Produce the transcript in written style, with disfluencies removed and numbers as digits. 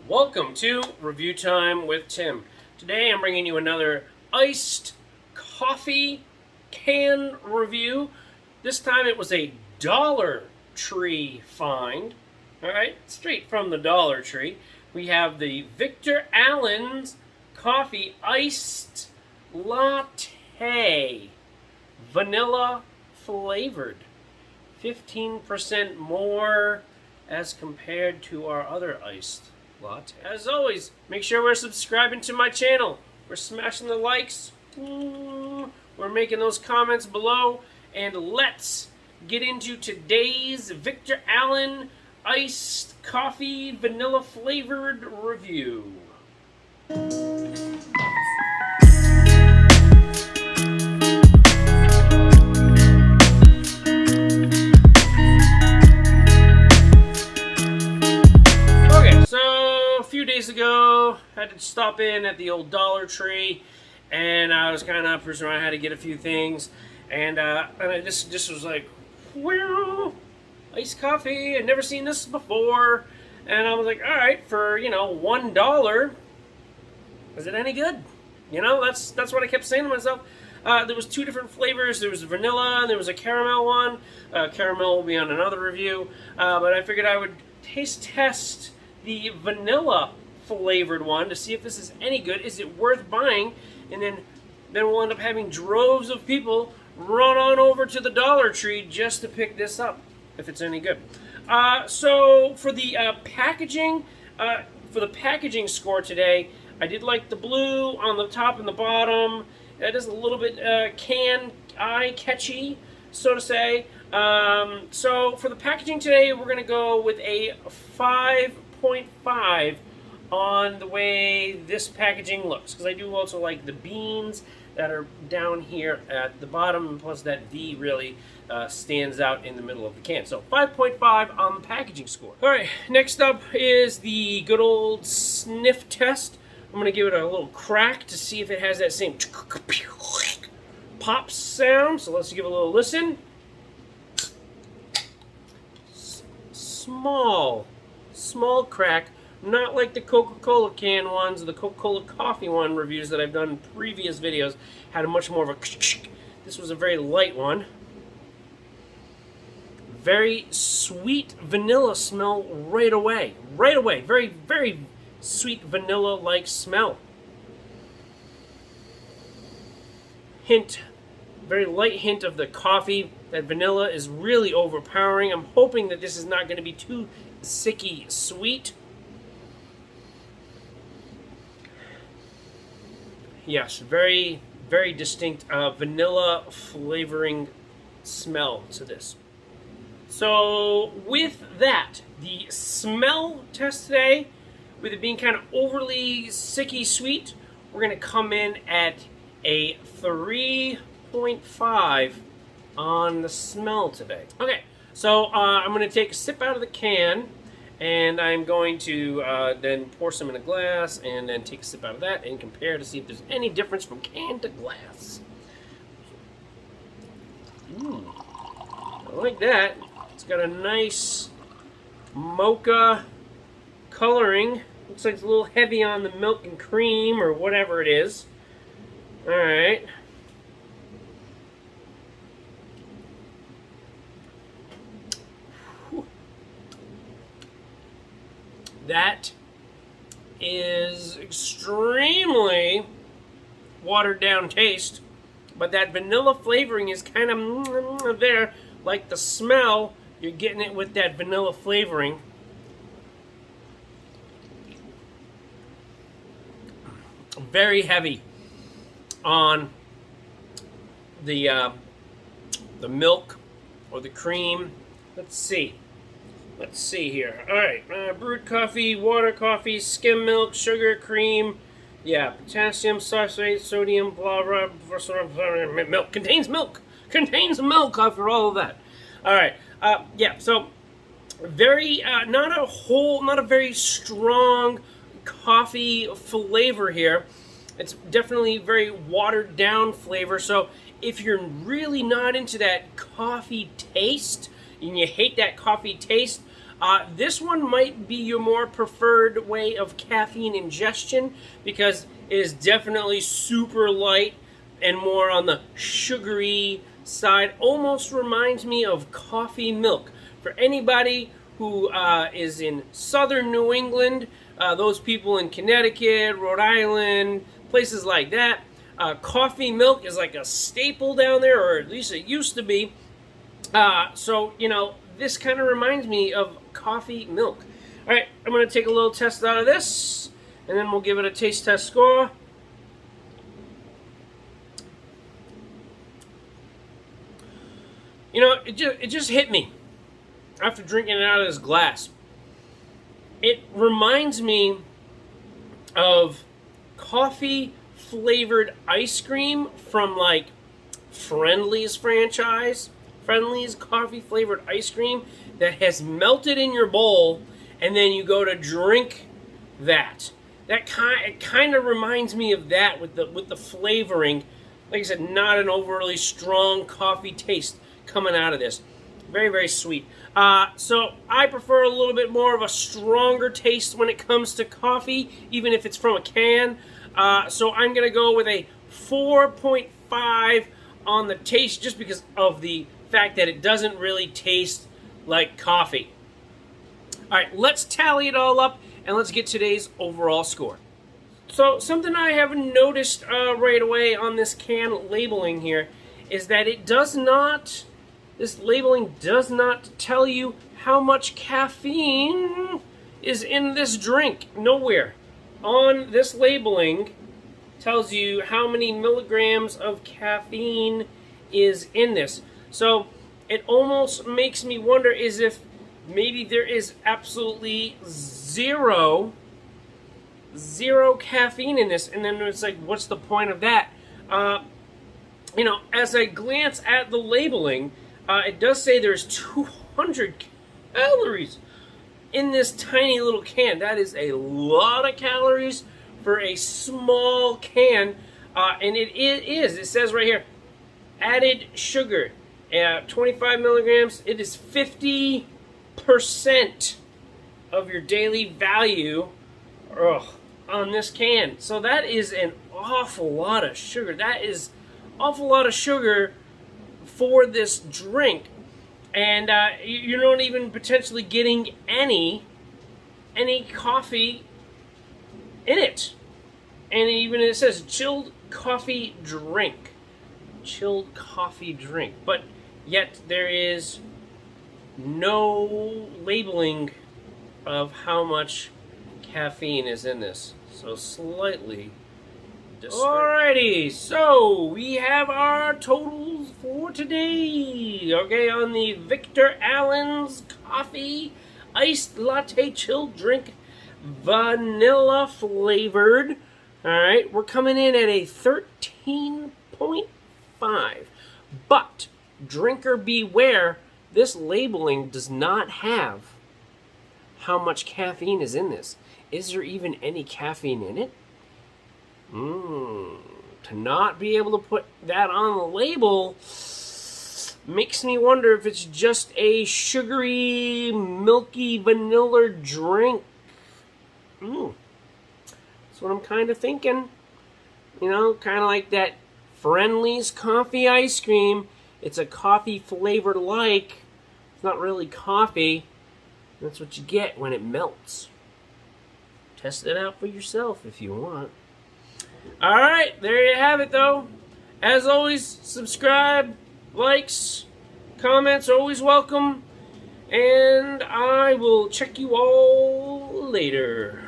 Welcome to Review Time with Tim. Today I'm bringing you another iced coffee can review. This time it was a Dollar Tree find. Alright, straight from the Dollar Tree. We have the Victor Allen's Coffee Iced Latte. Vanilla flavored. 15% more as compared to our other iced latte. As always, make sure we're subscribing to my channel. We're smashing the likes. We're making those comments below. And let's get into today's Victor Allen iced coffee vanilla flavored review. Days ago, I had to stop in at the old Dollar Tree, and I was kind of pursuing. I had to get a few things, and I just was like, well, iced coffee. I'd never seen this before, and I was like, all right, for $1, is it any good? That's what I kept saying to myself. There was two different flavors. There was vanilla, and there was a caramel one. Caramel will be on another review, but I figured I would taste test the vanilla flavored one to see if this is any good. Is it worth buying? And then we'll end up having droves of people run on over to the Dollar Tree just to pick this up if it's any good. So for the packaging score today, I did like the blue on the top and the bottom. That is a little bit eye catchy, so to say. So for the packaging today, we're going to go with a 5.5 on the way this packaging looks, because I do also like the beans that are down here at the bottom, and plus that V really stands out in the middle of the can. So 5.5 on the packaging score. All right, next up is the good old sniff test. I'm going to give it a little crack to see if it has that same pop sound. So let's give it a little listen. Small crack, not like the Coca-Cola can ones or the Coca-Cola coffee one reviews that I've done in previous videos. Had a much more of a this was a very light one. Very sweet vanilla smell right away. Very, very sweet vanilla-like smell. Very light hint of the coffee. That vanilla is really overpowering. I'm hoping that this is not going to be too sicky sweet. Yes, very, very distinct vanilla flavoring smell to this. So with that, the smell test today, with it being kind of overly sicky sweet, we're going to come in at a 3.5 on the smell today. Okay, so I'm going to take a sip out of the can, and I'm going to then pour some in a glass, and then take a sip out of that and compare to see if there's any difference from can to glass. I like that. It's got a nice mocha coloring. Looks like it's a little heavy on the milk and cream or whatever it is. All right. That is extremely watered down taste, but that vanilla flavoring is kind of there. Like the smell, you're getting it with that vanilla flavoring. Very heavy on the milk or the cream. Let's see here. All right, brewed coffee, water coffee, skim milk, sugar, cream. Yeah, potassium, sulfate, sodium, blah, blah, blah, milk. Contains milk after all of that. All right, yeah, so very, not a very strong coffee flavor here. It's definitely very watered down flavor. So if you're really not into that coffee taste and you hate that coffee taste, This one might be your more preferred way of caffeine ingestion because it is definitely super light and more on the sugary side. Almost reminds me of coffee milk. For anybody who is in southern New England, those people in Connecticut, Rhode Island, places like that, coffee milk is like a staple down there, or at least it used to be. So, you know, this kind of reminds me of coffee milk. All right, I'm going to take a little test out of this, and then we'll give it a taste test score. You know, it just hit me after drinking it out of this glass. It reminds me of coffee-flavored ice cream from, like, Friendly's franchise. Friendly's coffee-flavored ice cream that has melted in your bowl, and then you go to drink that. It kind of reminds me of that with the flavoring. Like I said, not an overly strong coffee taste coming out of this. Very, very sweet. So I prefer a little bit more of a stronger taste when it comes to coffee, even if it's from a can. So I'm going to go with a 4.5 on the taste, just because of the fact that it doesn't really taste like coffee. All right, let's tally it all up and let's get today's overall score. So something I have noticed right away on this can labeling here is that this labeling does not tell you how much caffeine is in this drink. Nowhere on this labeling tells you how many milligrams of caffeine is in this. So it almost makes me wonder is if maybe there is absolutely zero caffeine in this, and then it's like, what's the point of that? You know, as I glance at the labeling, it does say there's 200 calories in this tiny little can. That is a lot of calories for a small can, and it is. It says right here, added sugar. 25 milligrams. It is 50% of your daily value on this can. So that is an awful lot of sugar. That is awful lot of sugar for this drink. And you're not even potentially getting any coffee in it. And even it says chilled coffee drink. Chilled coffee drink. But yet there is no labeling of how much caffeine is in this. So slightly disturbing. Alrighty, so we have our totals for today. Okay, on the Victor Allen's Coffee Iced Latte Chilled Drink, vanilla flavored. Alright, we're coming in at a 13.5. But, drinker beware, this labeling does not have how much caffeine is in this. Is there even any caffeine in it? To not be able to put that on the label makes me wonder if it's just a sugary, milky, vanilla drink. That's what I'm kind of thinking. You know, kind of like that Friendly's coffee ice cream. It's a coffee flavored like. It's not really coffee. That's what you get when it melts. Test it out for yourself if you want. Alright, there you have it though. As always, subscribe, likes, comments are always welcome. And I will check you all later.